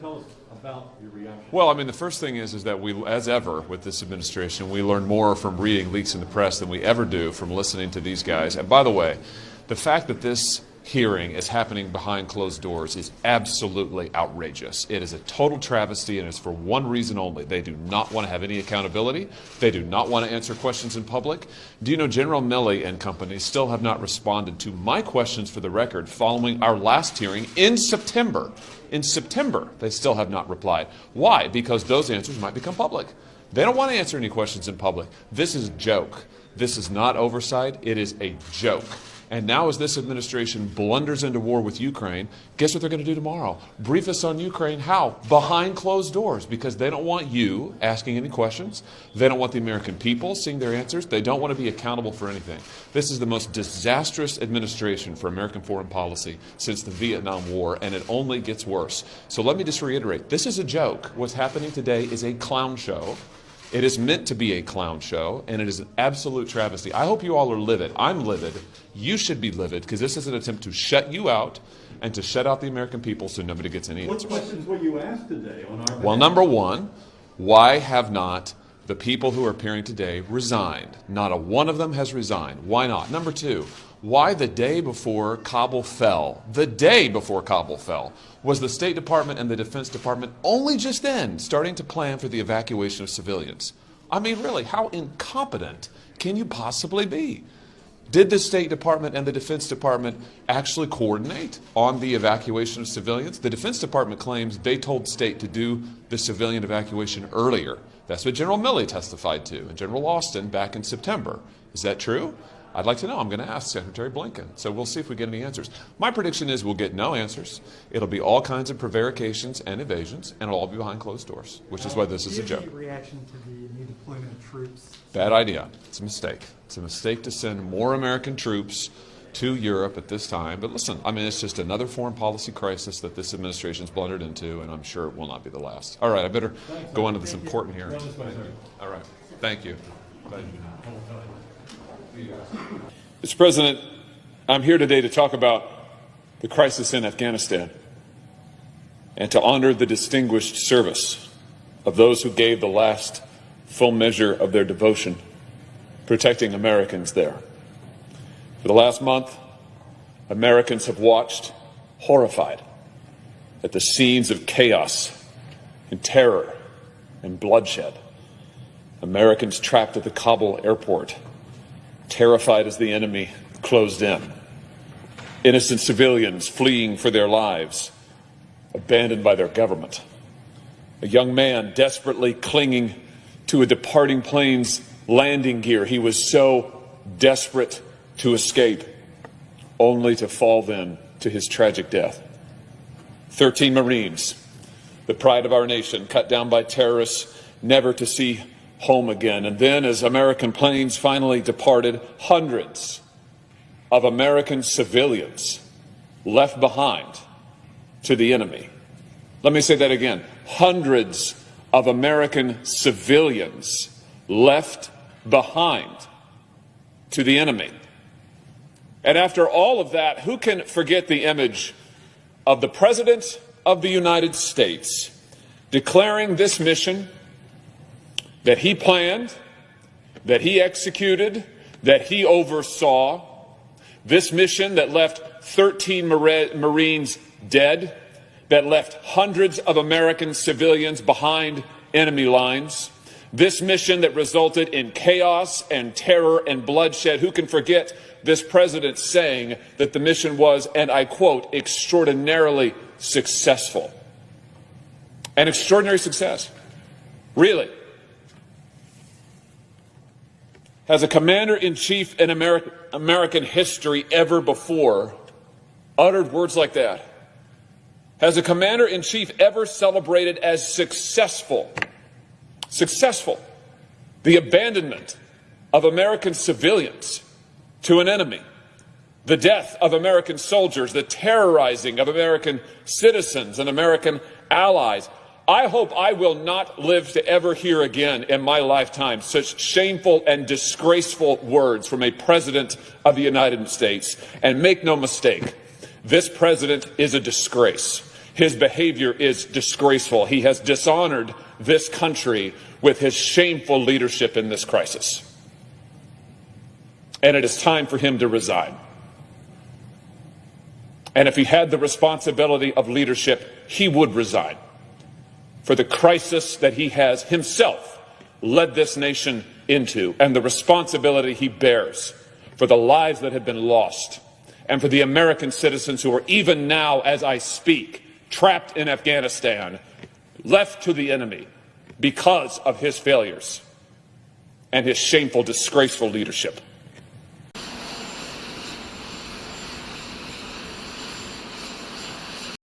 tell us about your reaction? Well, I mean, the first thing is that we, as ever with this administration, we learn more from reading leaks in the press than we ever do from listening to these guys. And by the way, the fact that this hearing is happening behind closed doors is absolutely outrageous. It is a total travesty, and it's for one reason only. They do not want to have any accountability. They do not want to answer questions in public. Do you know General Milley and company still have not responded to my questions for the record following our last hearing in September? In September, they still have not replied. Why? Because those answers might become public. They don't want to answer any questions in public. This is a joke. This is not oversight. It is a joke. And now as this administration blunders into war with Ukraine, guess what they're going to do tomorrow? Brief us on Ukraine. How? Behind closed doors, because they don't want you asking any questions. They don't want the American people seeing their answers. They don't want to be accountable for anything. This is the most disastrous administration for American foreign policy since the Vietnam War, and it only gets worse. So let me just reiterate, this is a joke. What's happening today is a clown show. It is meant to be a clown show, and it is an absolute travesty. I hope you all are livid. I'm livid. You should be livid, because this is an attempt to shut you out and to shut out the American people so nobody gets any answers. What questions were you asked today on our behalf? Well, number one, why have not the people who are appearing today resigned? Not a one of them has resigned. Why not? Number two, why the day before Kabul fell, was the State Department and the Defense Department only just then starting to plan for the evacuation of civilians? I mean, really, how incompetent can you possibly be? Did the State Department and the Defense Department actually coordinate on the evacuation of civilians? The Defense Department claims they told State to do the civilian evacuation earlier. That's what General Milley testified to, and General Austin back in September. Is that true? I'd like to know. I'm going to ask Secretary Blinken. So we'll see if we get any answers. My prediction is we'll get no answers. It'll be all kinds of prevarications and evasions, and it'll all be behind closed doors, which is why this is a joke. Your reaction to the new deployment of troops? Bad idea. It's a mistake. It's a mistake to send more American troops to Europe at this time. But listen, I mean, it's just another foreign policy crisis that this administration's blundered into, and I'm sure it will not be the last. All right, I better go on to this important hearing. All right. Thank you. Thank you. Mr. President, I'm here today to talk about the crisis in Afghanistan and to honor the distinguished service of those who gave the last full measure of their devotion protecting Americans there. For the last month, Americans have watched horrified at the scenes of chaos and terror and bloodshed. Americans trapped at the Kabul airport, terrified as the enemy closed in. Innocent civilians fleeing for their lives, abandoned by their government. A young man desperately clinging to a departing plane's landing gear. He was so desperate to escape, only to fall then to his tragic death. 13 Marines, the pride of our nation, cut down by terrorists, never to see home again. And then, as American planes finally departed, hundreds of American civilians left behind to the enemy. Let me say that again. Hundreds of American civilians left behind to the enemy. And after all of that, who can forget the image of the President of the United States declaring this mission that he planned, that he executed, that he oversaw, this mission that left 13 Marines dead, that left hundreds of American civilians behind enemy lines, this mission that resulted in chaos and terror and bloodshed? Who can forget this president saying that the mission was, and I quote, extraordinarily successful? An extraordinary success. Really. Has a commander-in-chief in American history ever before uttered words like that? Has a commander-in-chief ever celebrated as successful the abandonment of American civilians to an enemy, the death of American soldiers, the terrorizing of American citizens and American allies? I hope I will not live to ever hear again in my lifetime such shameful and disgraceful words from a president of the United States. And make no mistake, this president is a disgrace. His behavior is disgraceful. He has dishonored this country with his shameful leadership in this crisis. And it is time for him to resign. And if he had the responsibility of leadership, he would resign. For the crisis that he has himself led this nation into, and the responsibility he bears for the lives that have been lost, and for the American citizens who are even now, as I speak, trapped in Afghanistan, left to the enemy because of his failures and his shameful, disgraceful leadership.